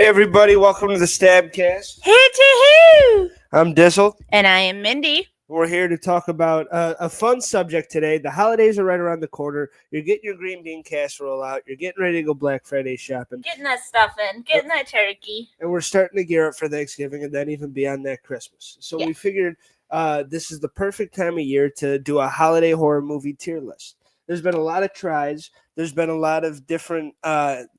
Hey everybody, welcome to the StabCast. Hoo-choo-hoo! I'm Dizzle. And I am Mindy. We're here to talk about a fun subject today. The holidays are right around the corner. You're getting your green bean casserole out. You're getting ready to go Black Friday shopping. Getting that stuff in. Getting that turkey. And we're starting to gear up for Thanksgiving and then even beyond that, Christmas. So we figured this is the perfect time of year to do a holiday horror movie tier list. There's been a lot of tries. There's been a lot of different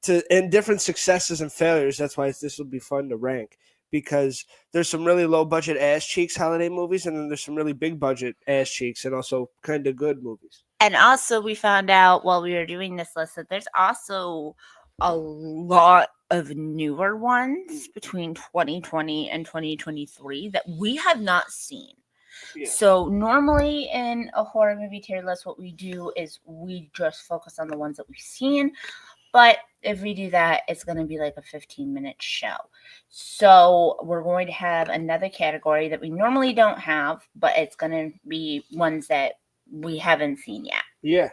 different successes and failures. That's why this will be fun to rank, because there's some really low budget ass cheeks holiday movies, and then there's some really big budget ass cheeks and also kind of good movies. And also we found out while we were doing this list that there's also a lot of newer ones between 2020 and 2023 that we have not seen. Yeah. So normally in a horror movie tier list, what we do is we just focus on the ones that we've seen. But if we do that, it's going to be like a 15-minute show. So we're going to have another category that we normally don't have, but it's going to be ones that we haven't seen yet. Yeah.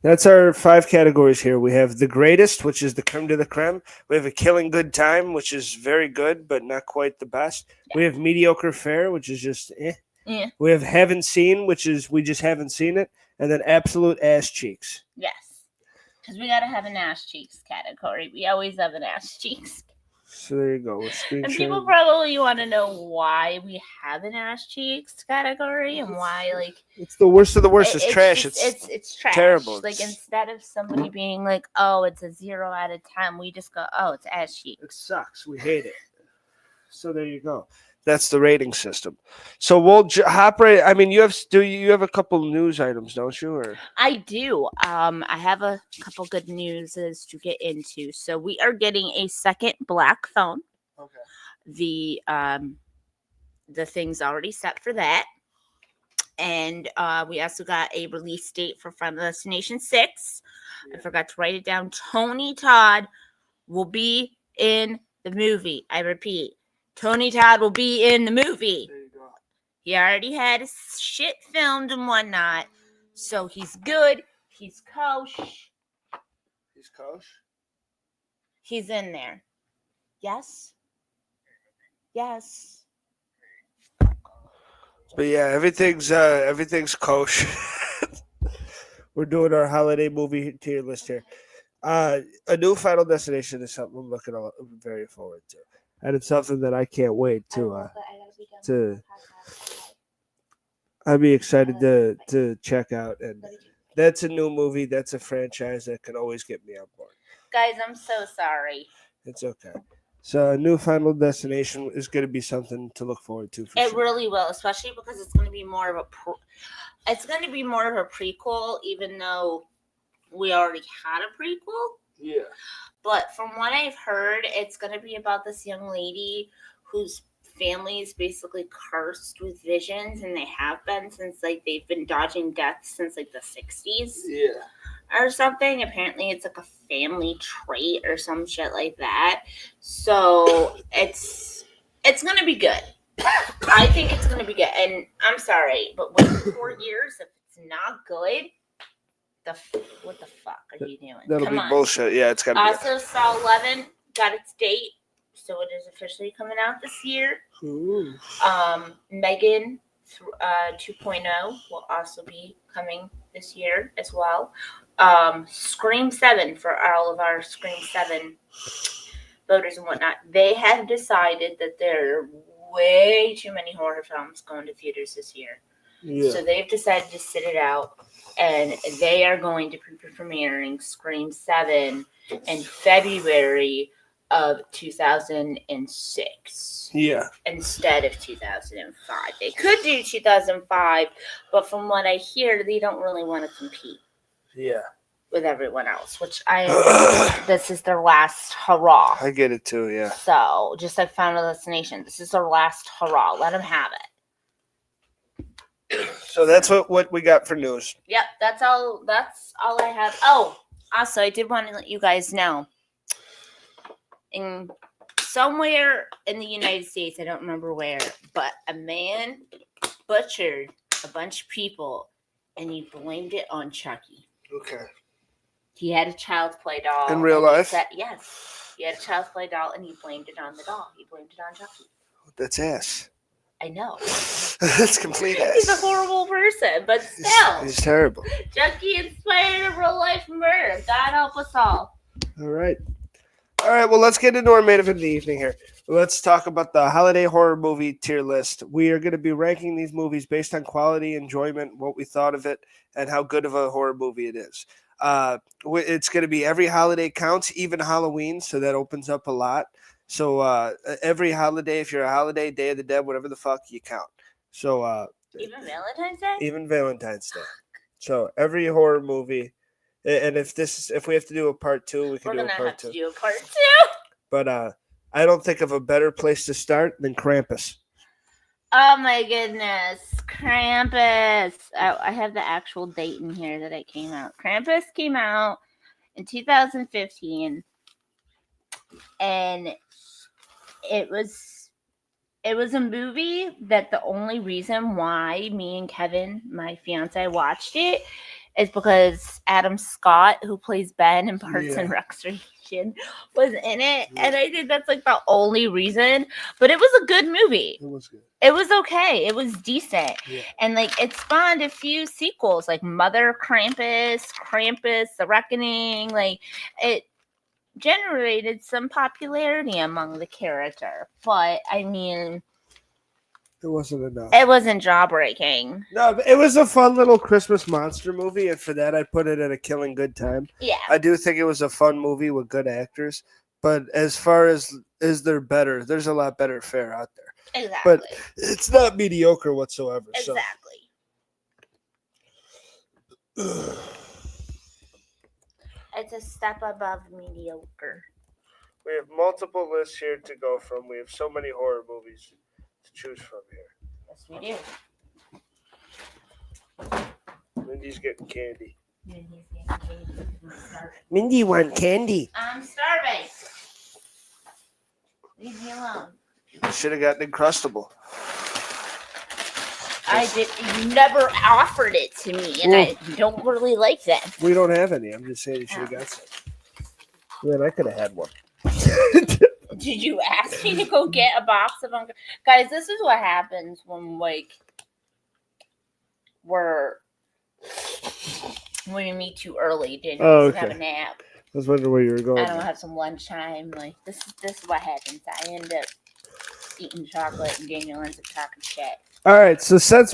That's our 5 categories here. We have the greatest, which is the creme de la creme. We have a killing good time, which is very good, but not quite the best. Yeah. We have mediocre fare, which is just eh. Yeah. We have haven't seen, which is we just haven't seen it. And then absolute ass cheeks. Yes. Because we got to have an ass cheeks category. We always have an ass cheeks. So there you go. And people probably want to know why we have an ass cheeks category and why, like, it's the worst of the worst. It's trash. It's trash. Terrible. Like, instead of somebody being like, "Oh, it's a 0 out of 10," we just go, "Oh, it's ass cheeks." It sucks. We hate it. So there you go. That's the rating system. So we'll hop right. I mean, you have a couple news items, don't you? Or I do. I have a couple good newses to get into. So we are getting a second black phone. Okay. The thing's already set for that, and we also got a release date for Final Destination 6. Yeah. I forgot to write it down. Tony Todd will be in the movie. I repeat. Tony Todd will be in the movie. There you go. He already had his shit filmed and whatnot. So he's good. He's kosher. He's kosher? He's in there. Yes? Yes. But yeah, everything's kosher. We're doing our holiday movie tier list here. A new Final Destination is something I'm looking very forward to. And it's something that I can't wait to I'd be excited to check out. And that's a new movie. That's a franchise that can always get me on board. Guys, I'm so sorry. It's okay. So a new Final Destination is going to be something to look forward to. It really will, especially because it's going to be more of a prequel, even though we already had a prequel. Yeah. But from what I've heard, it's going to be about this young lady whose family is basically cursed with visions, and they have been since, like, they've been dodging death since, like, the 60s. Yeah. Or something. Apparently, it's, like, a family trait or some shit like that. So, it's going to be good. I think it's going to be good. And I'm sorry, but wait 4 years if it's not good? What the fuck are you doing? That'll be bullshit. Yeah, it's gotta be. Also, Saw 11 got its date, so it is officially coming out this year. Ooh. Megan 2.0 will also be coming this year as well. Scream 7 for all of our Scream 7 voters and whatnot. They have decided that there are way too many horror films going to theaters this year. Yeah. So they've decided to sit it out, and they are going to be premiering Scream 7 in February of 2006. Yeah. Instead of 2005. They could do 2005, but from what I hear, they don't really want to compete. Yeah. With everyone else, which this is their last hurrah. I get it too, yeah. So, just like Final Destination, this is their last hurrah. Let them have it. So that's what we got for news. Yep, that's all I have. Oh, also, I did want to let you guys know. In somewhere in the United States, I don't remember where, but a man butchered a bunch of people, and he blamed it on Chucky. Okay. He had a child's play doll. In real life? Yes. He had a child's play doll, and he blamed it on the doll. He blamed it on Chucky. That's ass. I know. That's complete ass. He's a horrible person, but still. He's terrible. Chucky inspired a real-life murder. God help us all. All right. Well, let's get into our main event of the evening here. Let's talk about the holiday horror movie tier list. We are going to be ranking these movies based on quality, enjoyment, what we thought of it, and how good of a horror movie it is. It's going to be every holiday counts, even Halloween, so that opens up a lot. So every holiday, if you're a holiday, Day of the Dead, whatever the fuck, you count. So even Valentine's Day? Even Valentine's Day. So every horror movie, and if we have to do a part 2, we can do a part 2. We're gonna have to do a part 2. But I don't think of a better place to start than Krampus. Oh my goodness, Krampus! I have the actual date in here that it came out. Krampus came out in 2015, and it was a movie that the only reason why me and Kevin, my fiance, watched it is because Adam Scott, who plays Ben in Parks and Recreation, was in it. Yeah. And I think that's like the only reason. But it was a good movie. It was good. It was okay. It was decent. Yeah. And like it spawned a few sequels like Mother Krampus, Krampus, The Reckoning. Like it generated some popularity among the character. But I mean, it wasn't enough. It wasn't jawbreaking. No, but it was a fun little Christmas monster movie, and for that, I put it at a killing good time. Yeah. I do think it was a fun movie with good actors, but as far as is there better, there's a lot better fare out there. Exactly. But it's not mediocre whatsoever. Exactly. So. It's a step above mediocre. We have multiple lists here to go from. We have so many horror movies to choose from here. Yes, we do. Mindy's getting candy. Mindy's getting candy. Mindy want candy. I'm starving. Leave me alone. You should have gotten Uncrustable. I did. You never offered it to me, and I don't really like them. We don't have any. I'm just saying you should have got some. Man, I could have had one. Did you ask me to go get a box of them? Guys, this is what happens when when you meet too early. Didn't have a nap. I was wondering where you were going. I don't have some lunchtime. Like this is what happens. I end up eating chocolate, and Daniel ends up talking shit. All right, so since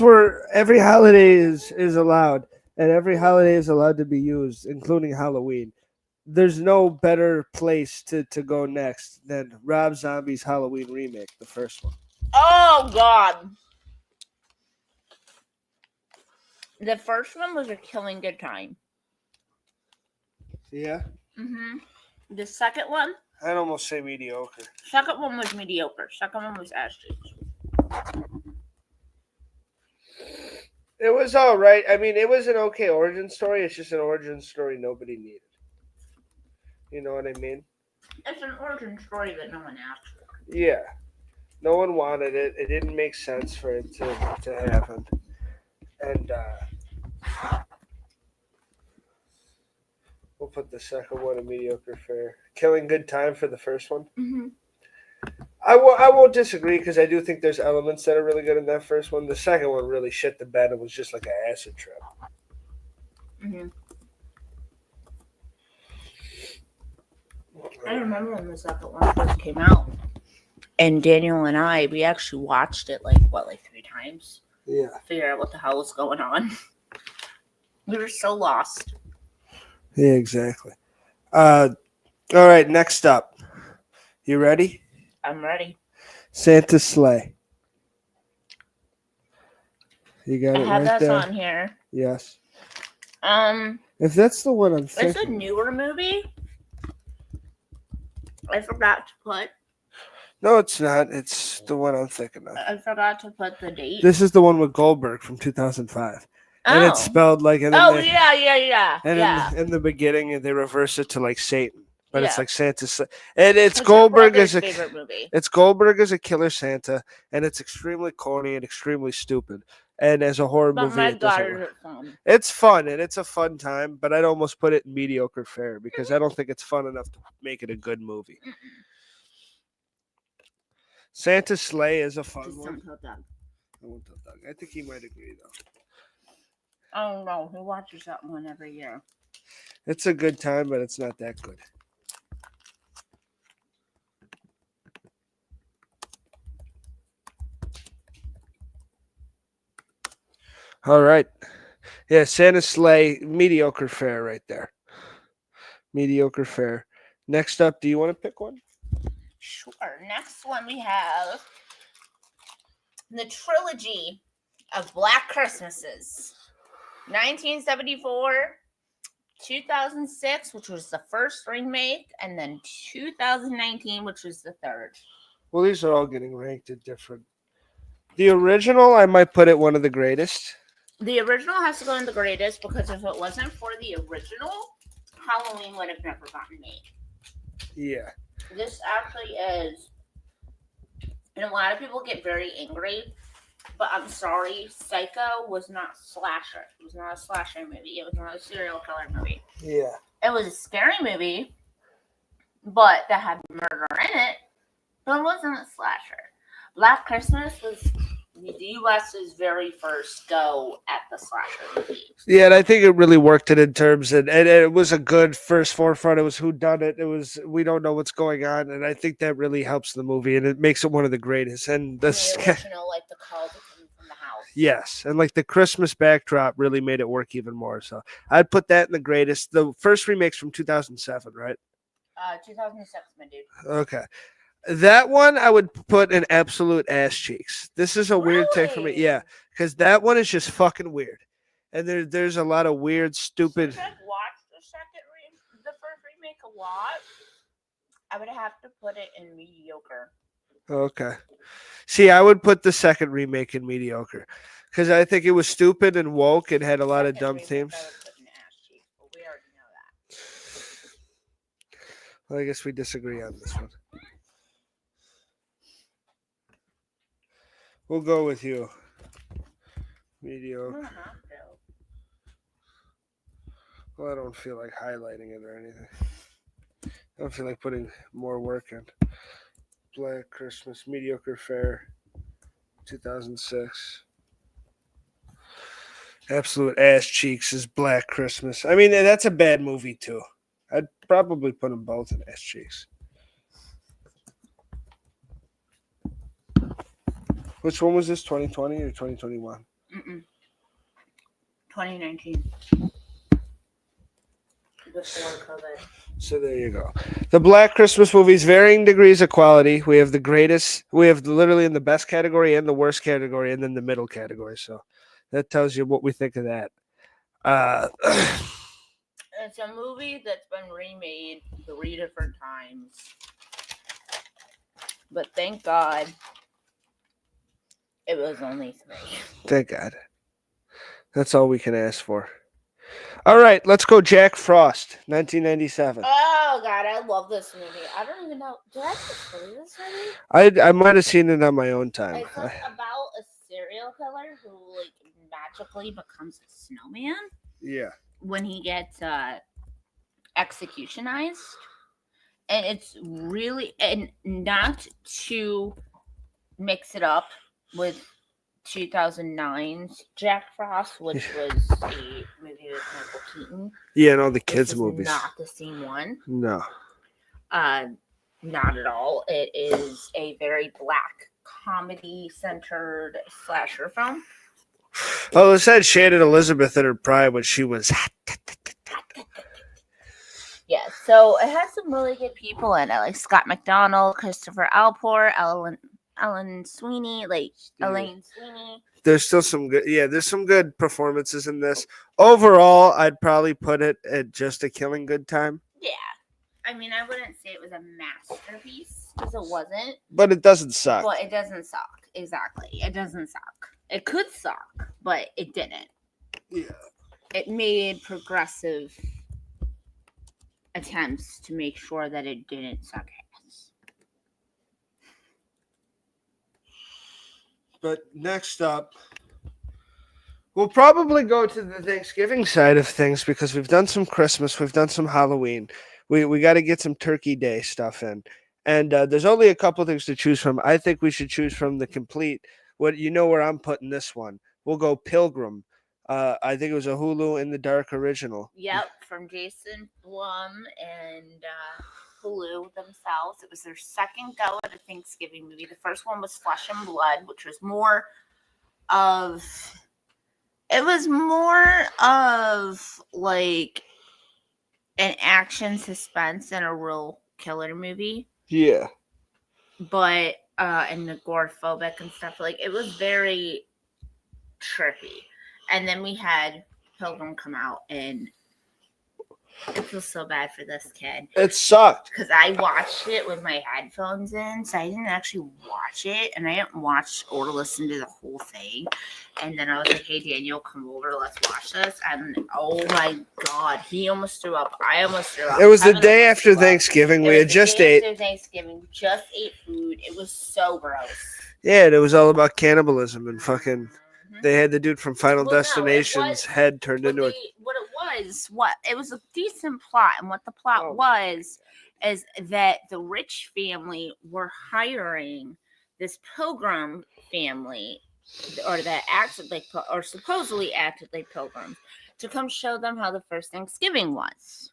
every holiday is allowed, and every holiday is allowed to be used, including Halloween, there's no better place to go next than Rob Zombie's Halloween remake, the first one. Oh, God. The first one was a killing good time. Yeah? Mm-hmm. The second one? I'd almost say mediocre. Second one was mediocre. Second one was ass cheeks. It was all right. I mean, it was an okay origin story. It's just an origin story nobody needed. You know what I mean? It's an origin story that no one asked for. Yeah. No one wanted it. It didn't make sense for it to happen. And we'll put the second one a mediocre fare. Killing good time for the first one. Mm-hmm. I won't disagree because I do think there's elements that are really good in that first one. The second one really shit the bed and was just like an acid trip. Mm-hmm. I remember when the second one first came out, and Daniel and I, we actually watched it like 3 times. Yeah. Figure out what the hell was going on. We were so lost. Yeah, exactly. All right, next up. You ready? I'm ready. Santa's Sleigh. You got it I have right that there. on here. Yes. If that's the one I'm thinking. It's a newer movie. I forgot to put. No, it's not. It's the one I'm thinking of. I forgot to put the date. This is the one with Goldberg from 2005. And it's spelled like... And yeah. And in the beginning, they reverse it to like Satan. But it's like Santa's... And it's Goldberg as a... favorite movie. It's Goldberg as a killer Santa. And it's extremely corny and extremely stupid. and as a horror But movie, my it doesn't daughter's work. at fun. It's fun and it's a fun time, but I'd almost put it in mediocre fare because I don't think it's fun enough to make it a good movie. Santa's Sleigh is a fun Just one. don't tell Doug. I won't tell Doug. I think he might agree though. Oh no, he watches that one every year. It's a good time, but it's not that good. All right. Yeah, Santa's Sleigh, mediocre fare right there. Mediocre fare. Next up, do you want to pick one? Sure. Next one we have the trilogy of Black Christmases. 1974, 2006, which was the first remake, and then 2019, which was the third. Well, these are all getting ranked at different. The original, I might put it one of the greatest. The original has to go in the greatest because if it wasn't for the original, Halloween would have never gotten made. Yeah. This actually is, and a lot of people get very angry, but I'm sorry, Psycho was not slasher. It was not a slasher movie. It was not a serial killer movie. Yeah. It was a scary movie, but that had murder in it, but it wasn't a slasher. Black Christmas was the U.S.'s very first go at the slasher movie. Yeah, and I think it really worked it in terms, and it was a good first forefront. It was who done it. It was we don't know what's going on, and I think that really helps the movie, and it makes it one of the greatest. And the original, like the call to come from the house. Yes, and like the Christmas backdrop really made it work even more. So I'd put that in the greatest. The first remake's from 2007, right? 2006, my dude. Okay. That one I would put in absolute ass cheeks. This is a weird take for me. Really? Yeah, because that one is just fucking weird. And there's a lot of weird, stupid. Since I've watched the first remake a lot, I would have to put it in mediocre. Okay. See, I would put the second remake in mediocre. Because I think it was stupid and woke and had a lot of dumb themes. I would put in ass cheeks, but we already know that. Well, I guess we disagree on this one. We'll go with you. Mediocre. Well, I don't feel like highlighting it or anything. I don't feel like putting more work in. Black Christmas, mediocre fare, 2006. Absolute ass cheeks is Black Christmas. I mean, that's a bad movie too. I'd probably put them both in ass cheeks. Which one was this? 2020 or 2021? 2019. Before COVID. So there you go. The Black Christmas movies, varying degrees of quality. We have the greatest. We have literally in the best category and the worst category, and then the middle category. So that tells you what we think of that. It's a movie that's been remade 3 different times. But thank God it was only 3. Thank God. That's all we can ask for. All right, let's go Jack Frost, 1997. Oh, God, I love this movie. I don't even know. Did I play this movie? I might have seen it on my own time. It's like about a serial killer who like magically becomes a snowman. Yeah. When he gets executionized. And it's really, and not to mix it up with 2009's Jack Frost, which was a movie with Michael Keaton. Yeah, no, the kids' This is movies. Not the same one. No. Not at all. It is a very black comedy-centered slasher film. Oh, it said Shannon Elizabeth in her prime when she was. Yeah, so it has some really good people in it, like Scott McDonald, Christopher Alport, Ellen Sweeney, Elaine Sweeney. There's still some good, there's some good performances in this. Overall, I'd probably put it at just a killing good time. Yeah. I mean, I wouldn't say it was a masterpiece, because it wasn't. But it doesn't suck. But it doesn't suck. Exactly. It doesn't suck. It could suck, but it didn't. Yeah. It made progressive attempts to make sure that it didn't suck ass. But next up, We'll probably go to the Thanksgiving side of things because we've done some Christmas, we've done some Halloween. We got to get some Turkey Day stuff in, and there's only a couple things to choose from. I think we should choose from the complete. What you know where I'm putting this one? We'll go Pilgrim. I think it was a Hulu in the Dark original. Yep, from Jason Blum and Hulu themselves. It was their second go at a Thanksgiving movie. The first one was Flesh and Blood, which was more of. It was more of like an action suspense than a real killer movie. Yeah. But and agoraphobic and stuff. Like it was very trippy. And then we had Pilgrim come out, and I feel so bad for this kid. It sucked. Because I watched it with my headphones in, so I didn't actually watch it, and I didn't watch or listen to the whole thing. And then I was like, hey, Daniel, come over, let's watch this. And oh my God, he almost threw up. I almost threw up. It was the day after Thanksgiving. We had just ate. After Thanksgiving, we just ate food. It was so gross. Yeah, and it was all about cannibalism and fucking. They had the dude from Final Destination's head turned into it. It was a decent plot, and what the plot was is that the rich family were hiring this pilgrim family, or that acted like, or supposedly acted like pilgrims, to come show them how the first Thanksgiving was.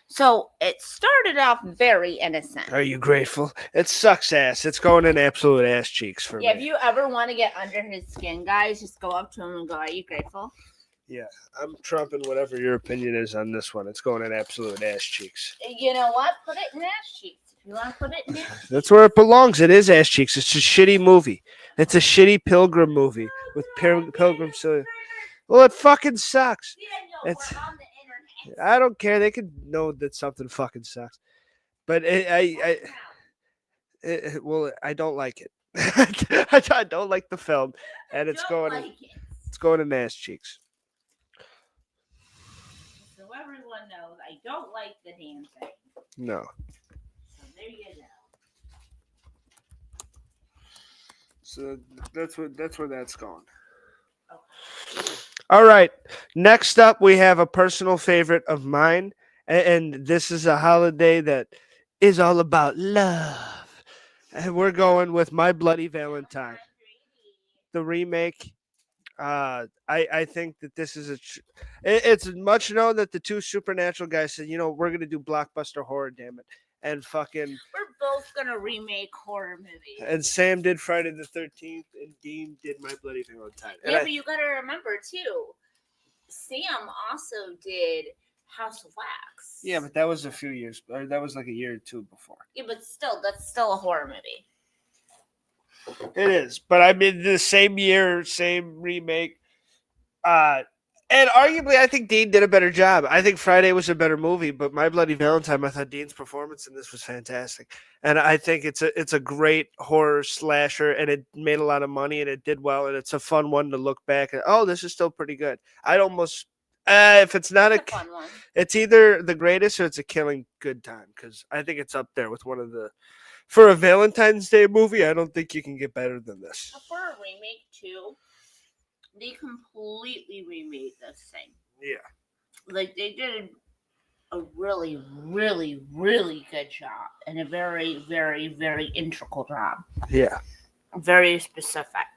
So it started off very innocent. Are you grateful? It sucks ass. It's going in absolute ass cheeks for me. Yeah, if you ever want to get under his skin, guys, just go up to him and go, are you grateful? Yeah, I'm trumping whatever your opinion is on this one. It's going in absolute ass cheeks. You know what? Put it in ass cheeks. If you want to put it in ass cheeks. That's where it belongs. It is ass cheeks. It's a shitty movie. It's a shitty pilgrim movie with pilgrim. Well, it fucking sucks. It's. I don't care. They could know that something fucking sucks, but I don't like it. I don't like the film, and it's going in ass cheeks. So everyone knows I don't like the damn thing. No. So there you go. So that's where that's going. All right. Next up, we have a personal favorite of mine, and this is a holiday that is all about love. And we're going with My Bloody Valentine, the remake. I think that this is it's much known that the two Supernatural guys said, we're gonna do blockbuster horror, damn it, and fucking. We're both gonna remake horror movies. And Sam did Friday the 13th, and Dean did My Bloody Valentine. Yeah, but you gotta remember too, Sam also did House of Wax. Yeah, but that was a few years, or that was like a year or two before. Yeah, but still, that's still a horror movie. It is, but I mean the same year, same remake. And arguably, I think Dean did a better job. I think Friday was a better movie, but My Bloody Valentine, I thought Dean's performance in this was fantastic. And I think it's a great horror slasher, and it made a lot of money, and it did well, and it's a fun one to look back at. Oh, this is still pretty good. I'd almost, if it's not a fun one, it's either the greatest or it's a killing good time, because I think it's up there with one of the. For a Valentine's Day movie, I don't think you can get better than this. For a remake, too, they completely remade this thing. Yeah. Like, they did a really, really, really good job. And a very, very, very integral job. Yeah. Very specific.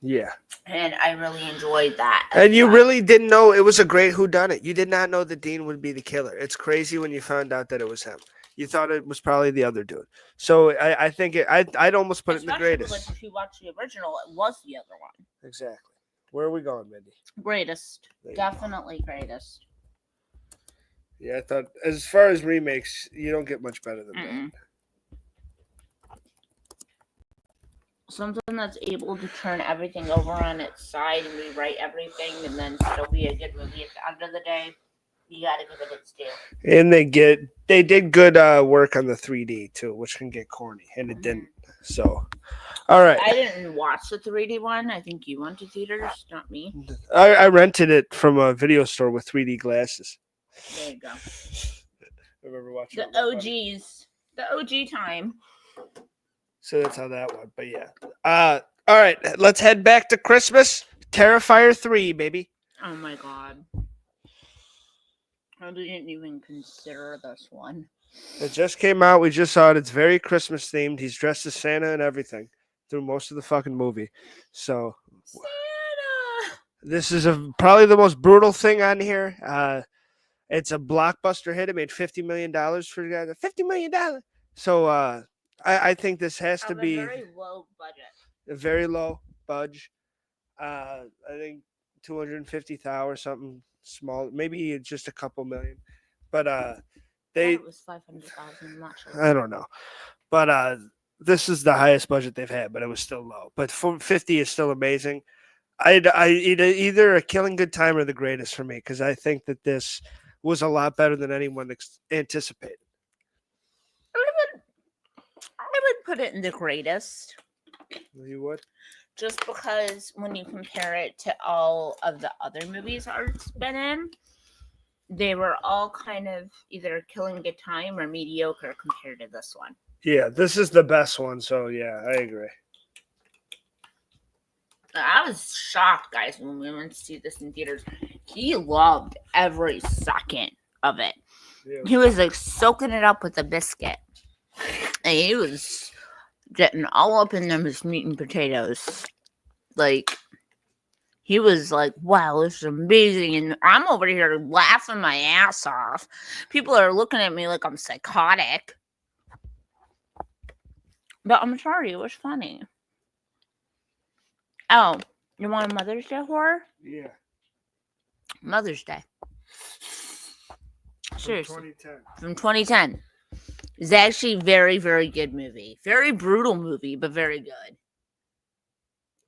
Yeah. And I really enjoyed that. And you really didn't know it was a great whodunit. You did not know that Dean would be the killer. It's crazy when you found out that it was him. You thought it was probably the other dude. So I think I'd almost put it in the greatest. Like if you watch the original, it was the other one. Exactly. Where are we going, Mindy? Greatest. Definitely greatest. Yeah, I thought as far as remakes, you don't get much better than that. Something that's able to turn everything over on its side and rewrite everything and then still be a good movie at the end of the day. You gotta give it its due. And they did good work on the 3D too, which can get corny, and it didn't. So, all right. I didn't watch the 3D one. I think you went to theaters, not me. I rented it from a video store with 3D glasses. There you go. I remember watching the OGs, the OG time. So that's how that went. But yeah. All right. Let's head back to Christmas. Terrifier 3, baby. Oh my god. I didn't even consider this one. It just came out. We just saw it. It's very Christmas themed. He's dressed as Santa and everything through most of the fucking movie. So Santa! this is probably the most brutal thing on here. It's a blockbuster hit. It made $50 million for the guy. $50 million. So I think this has to be a very low budget. a very low budge. I think 250,000 or something small, maybe just a couple million. But It was 500,000. Not sure. I don't know. But this is the highest budget they've had, but it was still low. But 50 is still amazing. I either a killing good time or the greatest for me, because I think that this was a lot better than anyone anticipated. I would put it in the greatest. You would? Just because when you compare it to all of the other movies Art's been in, they were all kind of either killing good time or mediocre compared to this one. Yeah, this is the best one, so yeah, I agree. I was shocked, guys, when we went to see this in theaters. He loved every second of it. Yeah. He was like soaking it up with a biscuit. And he was getting all up in them as meat and potatoes. Like, he was like, wow, this is amazing. And I'm over here laughing my ass off. People are looking at me like I'm psychotic. But I'm sorry, it was funny. Oh, you want a Mother's Day horror? Yeah. Mother's Day. Seriously. From 2010. It's actually a very, very good movie. Very brutal movie, but very good.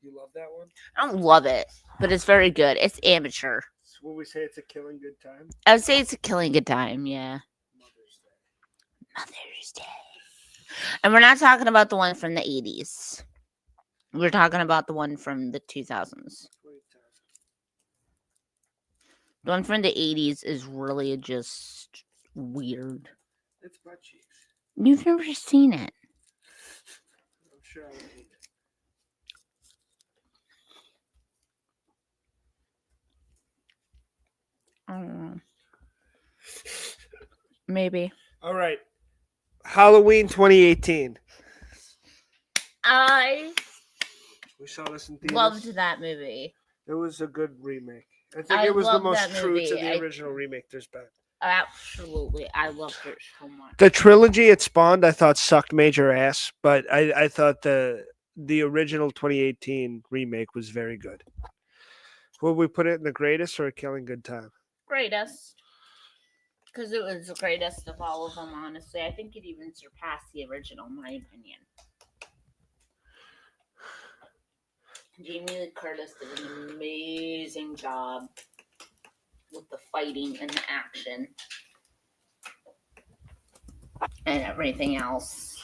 You love that one? I don't love it, but it's very good. It's amateur. So will we say it's a killing good time? I would say it's a killing good time, yeah. Mother's Day. And we're not talking about the one from the 80s. We're talking about the one from the 2000s. The one from the 80s is really just weird. It's butt cheeks. You've never seen it. I'm sure I hate it. I don't know. Maybe. All right. Halloween 2018. We saw this in theaters. Loved that movie. It was a good remake. I think it was the most true to the original remake there's been. Absolutely. I loved it so much. The trilogy it spawned, I thought, sucked major ass, but I thought the original 2018 remake was very good. Would we put it in the greatest or a killing good time? Greatest. Because it was the greatest of all of them, honestly. I think it even surpassed the original, in my opinion. Jamie Lee Curtis did an amazing job with the fighting and the action and everything else.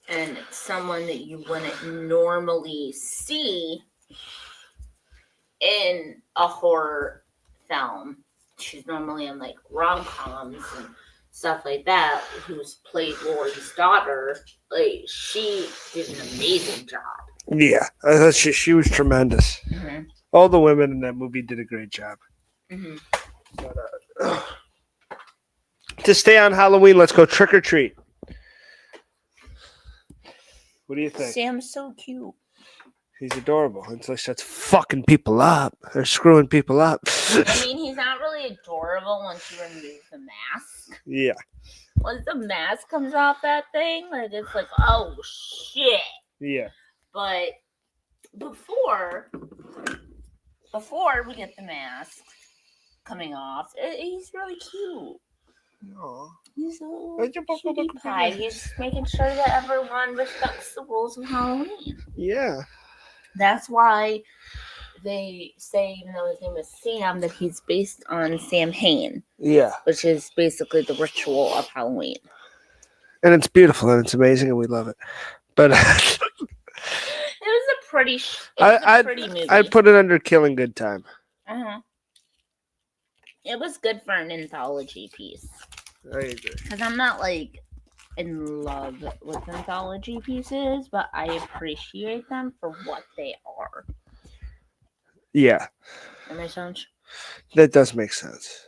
And it's someone that you wouldn't normally see in a horror film. She's normally in like rom-coms and stuff like that, who's played Laurie's daughter. Like, she did an amazing job. Yeah, I thought she was tremendous. Mm-hmm. All the women in that movie did a great job. Mm-hmm. But, to stay on Halloween, let's go trick or treat. What do you think? Sam's so cute. He's adorable until he starts fucking people up. They're screwing people up. I mean, he's not really adorable once you remove the mask. Yeah. Once the mask comes off that thing, like, it's like, oh shit. Yeah. But before we get the mask coming off, he's really cute. Aww. He's a little cutie pie. He's making sure that everyone respects the rules of Halloween. Yeah. That's why they say, even though his name is Sam, that he's based on Sam Hain. Yeah. Which is basically the ritual of Halloween. And it's beautiful and it's amazing and we love it. But it was a pretty movie. I'd put it under killing good time. Uh-huh. It was good for an anthology piece. I agree. Because I'm not like in love with anthology pieces, but I appreciate them for what they are. Yeah. That makes sense? That does make sense.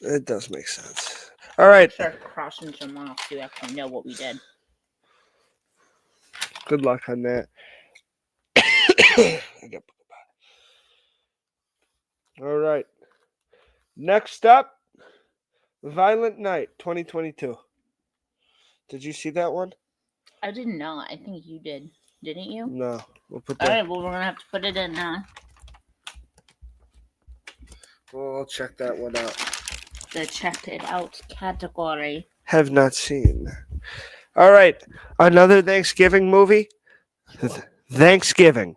It does make sense. All right. Start crossing some off so you actually know what we did. Good luck on that. All right. Next up, Violent Night 2022. Did you see that one? I did not. I think you did. Didn't you? No. We'll put All that. right. Well, we're gonna have to put it in. Well, I'll check that one out. The checked it out category. Have not seen. All right. Another Thanksgiving movie. Thanksgiving.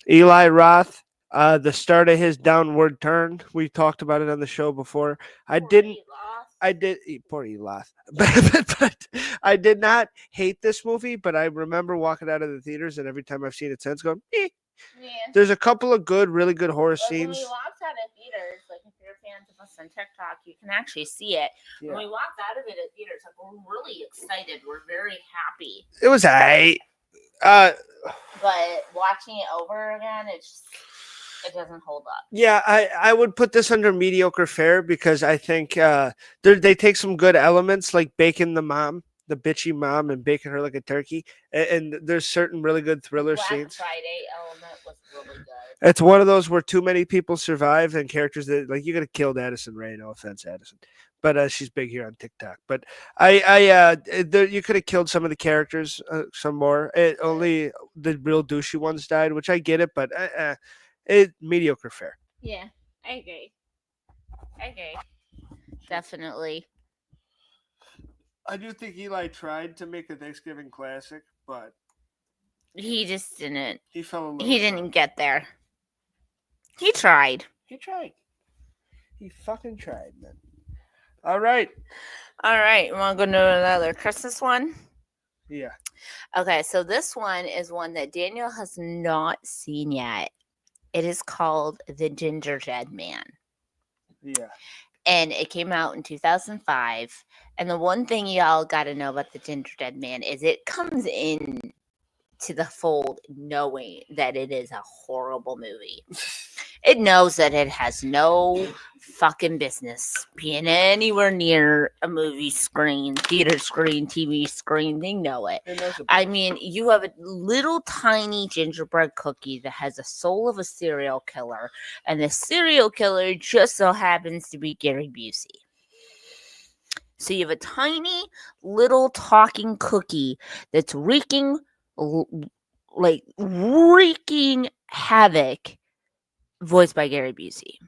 Eli Roth. The start of his downward turn. We talked about it on the show before. I did poor Eli. but I did not hate this movie, but I remember walking out of the theaters and every time I've seen it since going, eh. Yeah. There's a couple of really good horror scenes. When we walked out of theaters, like if you're fans of us on TikTok, you can actually see it. Yeah. When we walked out of it at theaters, like we're really excited. We're very happy. It was but watching it over again, it doesn't hold up. Yeah, I would put this under mediocre fare because I think they take some good elements like baking the mom, the bitchy mom, and baking her like a turkey. And there's certain really good thriller scenes. Black Friday element was really good. It's one of those where too many people survive and characters that like you could have killed Addison Rae. No offense, Addison, but she's big here on TikTok. But you could have killed some of the characters, some more. Only the real douchey ones died, which I get it, but mediocre fare. Yeah, I agree. Definitely. I do think Eli tried to make a Thanksgiving classic, but he just didn't. He fell a little. He didn't get there. He tried. He fucking tried, man. All right. You want to go to another Christmas one? Yeah. Okay, so this one is one that Daniel has not seen yet. It is called The Gingerbread Man. Yeah. And it came out in 2005. And the one thing y'all got to know about The Gingerbread Man is it comes in to the fold knowing that it is a horrible movie. It knows that it has no fucking business being anywhere near a movie screen, theater screen, TV screen. They know it. I mean, you have a little tiny gingerbread cookie that has the soul of a serial killer, and the serial killer just so happens to be Gary Busey. So you have a tiny little talking cookie that's wreaking havoc, voiced by Gary Busey.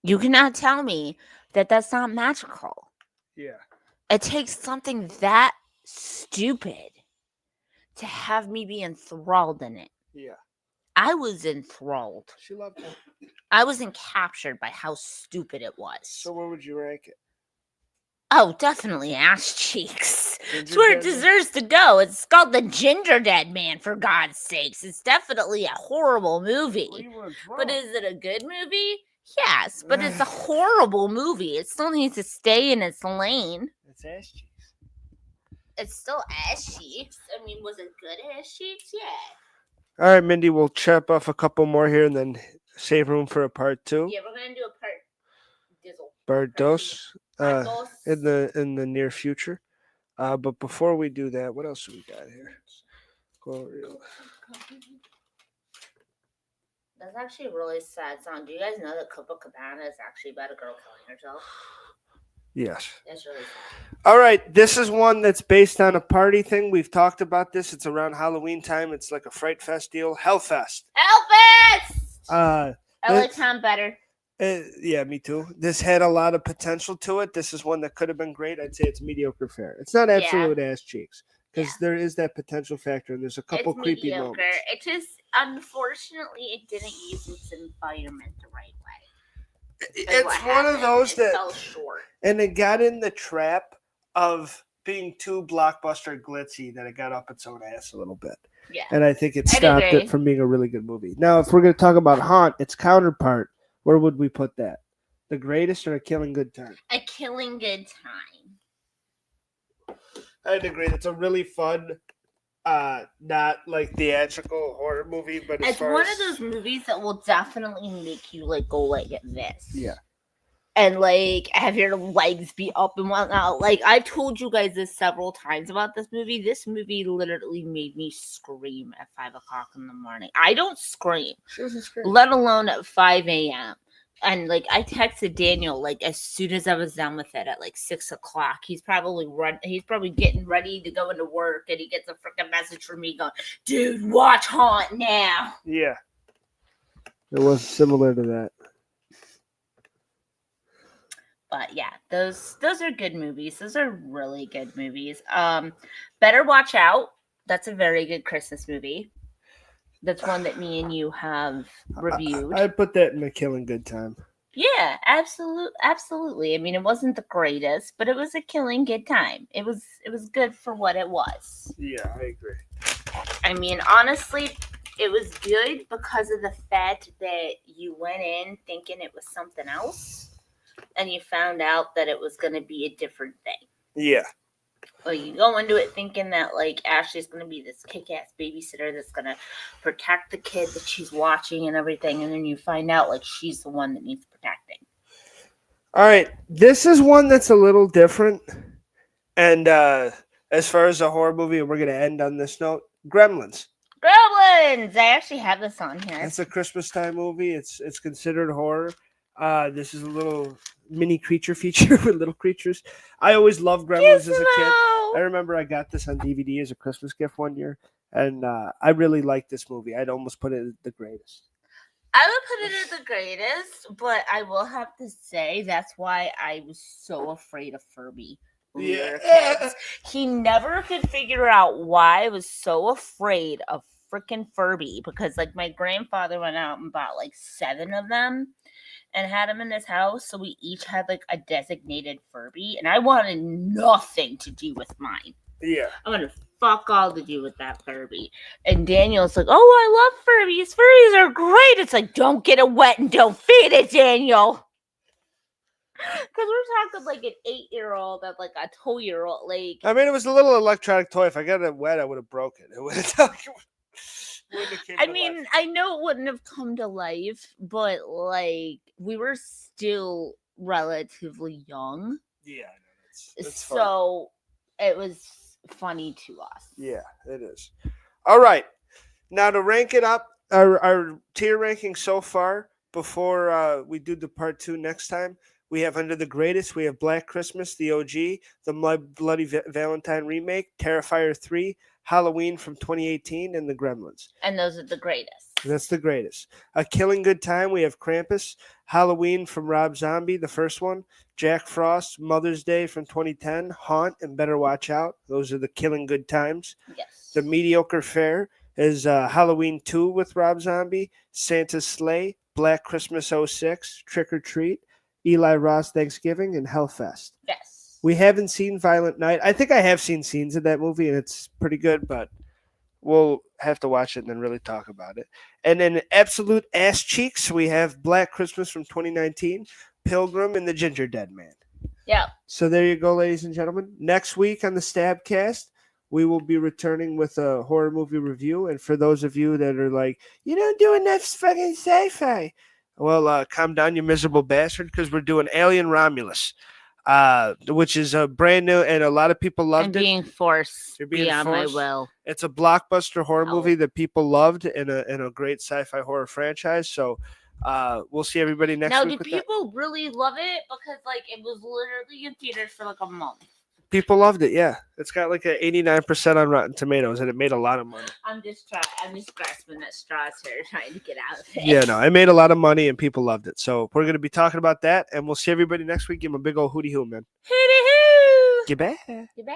You cannot tell me that that's not magical. Yeah. It takes something that stupid to have me be enthralled in it. Yeah. I was enthralled. She loved it. I was encaptured by how stupid it was. So where would you rank it? Oh, definitely ass cheeks. It's where it deserves to go. It's called The Gingerbread Man, for God's sakes. It's definitely a horrible movie. But is it a good movie? Yes, but it's a horrible movie. It still needs to stay in its lane. It's ass cheeks. It's still ass cheeks. I mean, was it good ass cheeks? Yeah. All right, Mindy, we'll chop off a couple more here and then save room for a part 2. Yeah, we're going to do a part Dizzle. Part dos. In the near future. But before we do that, what else do we got here? That's actually a really sad song. Do you guys know that Copacabana is actually about a girl killing herself? Yes. That's really sad. All right, this is one that's based on a party thing. We've talked about this. It's around Halloween time. It's like a Fright Fest deal. Hellfest. I like Tom better. Yeah, me too. This had a lot of potential to it. This is one that could have been great. I'd say it's mediocre fare. It's not absolute ass cheeks because there is that potential factor, and there's a couple creepy moments. It just, unfortunately, it didn't use its environment the right way. It's one of those that fell short, and it got in the trap of being too blockbuster glitzy that it got up its own ass a little bit. Yeah, and I think it stopped it from being a really good movie. Now, if we're going to talk about Haunt, its counterpart. Where would we put that? The Greatest or A Killing Good Time? A Killing Good Time. I'd agree. It's a really fun, not like theatrical horror movie, but it's one of those movies that will definitely make you like go like this. Yeah. And like have your legs be up and whatnot. Like I've told you guys this several times about this movie. This movie literally made me scream at 5 o'clock in the morning. I don't scream, She doesn't scream. let alone at 5 a.m. And like I texted Daniel like as soon as I was done with it at like 6 o'clock. He's probably getting ready to go into work, and he gets a freaking message from me going, "Dude, watch Haunt now." Yeah. It was similar to that. But yeah, those are good movies. Those are really good movies. Better Watch Out. That's a very good Christmas movie. That's one that me and you have reviewed. I put that in a killing good time. Yeah, absolutely. I mean, it wasn't the greatest, but it was a killing good time. It was good for what it was. Yeah, I agree. I mean, honestly, it was good because of the fact that you went in thinking it was something else. And you found out that it was going to be a different thing. Yeah. Well, you go into it thinking that, like, Ashley's going to be this kick-ass babysitter that's going to protect the kid that she's watching and everything. And then you find out, like, she's the one that needs protecting. All right. This is one that's a little different. And as far as a horror movie, we're going to end on this note. Gremlins. Gremlins! I actually have this on here. It's a Christmas time movie. It's considered horror. This is a little mini creature feature with little creatures. I always loved Gremlins as a kid. I remember I got this on DVD as a Christmas gift one year, and I really liked this movie. I'd almost put it at the greatest. I would put it at the greatest, but I will have to say that's why I was so afraid of Furby. Yeah. He never could figure out why I was so afraid of freaking Furby, because like my grandfather went out and bought like 7 of them and had them in his house, so we each had like a designated Furby, and I wanted nothing to do with mine. Yeah. I wanted fuck all to do with that Furby. And Daniel's like, "Oh, I love Furbies. Furbies are great." It's like, don't get it wet and don't feed it, Daniel. Because we're talking like an 8-year-old and like a 2-year-old. Like, I mean, it was a little electronic toy. If I got it wet, I would have broken it. It would have I mean, I know it wouldn't have come to life, but like we were still relatively young. Yeah, that's so fun. It was funny to us. Yeah, it is. All right, now to rank it up, our tier ranking so far before we do the part 2 next time. We have under the greatest, we have Black Christmas, the OG, the Bloody Valentine remake, Terrifier 3, Halloween from 2018, and the Gremlins. And those are the greatest. That's the greatest. A killing good time, we have Krampus, Halloween from Rob Zombie, the first one, Jack Frost, Mother's Day from 2010, Haunt, and Better Watch Out. Those are the killing good times. Yes. The mediocre fare is Halloween 2 with Rob Zombie, Santa's Sleigh, Black Christmas 06, Trick or Treat, Eli Roth Thanksgiving, and Hellfest. Yes. We haven't seen Violent Night. I think I have seen scenes of that movie, and it's pretty good, but we'll have to watch it and then really talk about it. And then absolute ass cheeks, we have Black Christmas from 2019, Pilgrim, and the Ginger Dead Man. Yeah. So there you go, ladies and gentlemen. Next week on the StabCast, we will be returning with a horror movie review. And for those of you that are like, you don't do enough fucking sci-fi, well, calm down, you miserable bastard, because we're doing Alien Romulus, which is a brand new, and a lot of people loved it. Being forced beyond my will. It's a blockbuster horror movie that people loved in a great sci-fi horror franchise. So we'll see everybody next week. Now, do people really love it? Because like it was literally in theaters for like a month. People loved it, yeah. It's got like an 89% on Rotten Tomatoes, and it made a lot of money. I'm just grasping at straws here, trying to get out of it. Yeah, no, it made a lot of money, and people loved it. So we're going to be talking about that, and we'll see everybody next week. Give them a big old hootie hoo, man. Hootie hoo! Goodbye. Goodbye.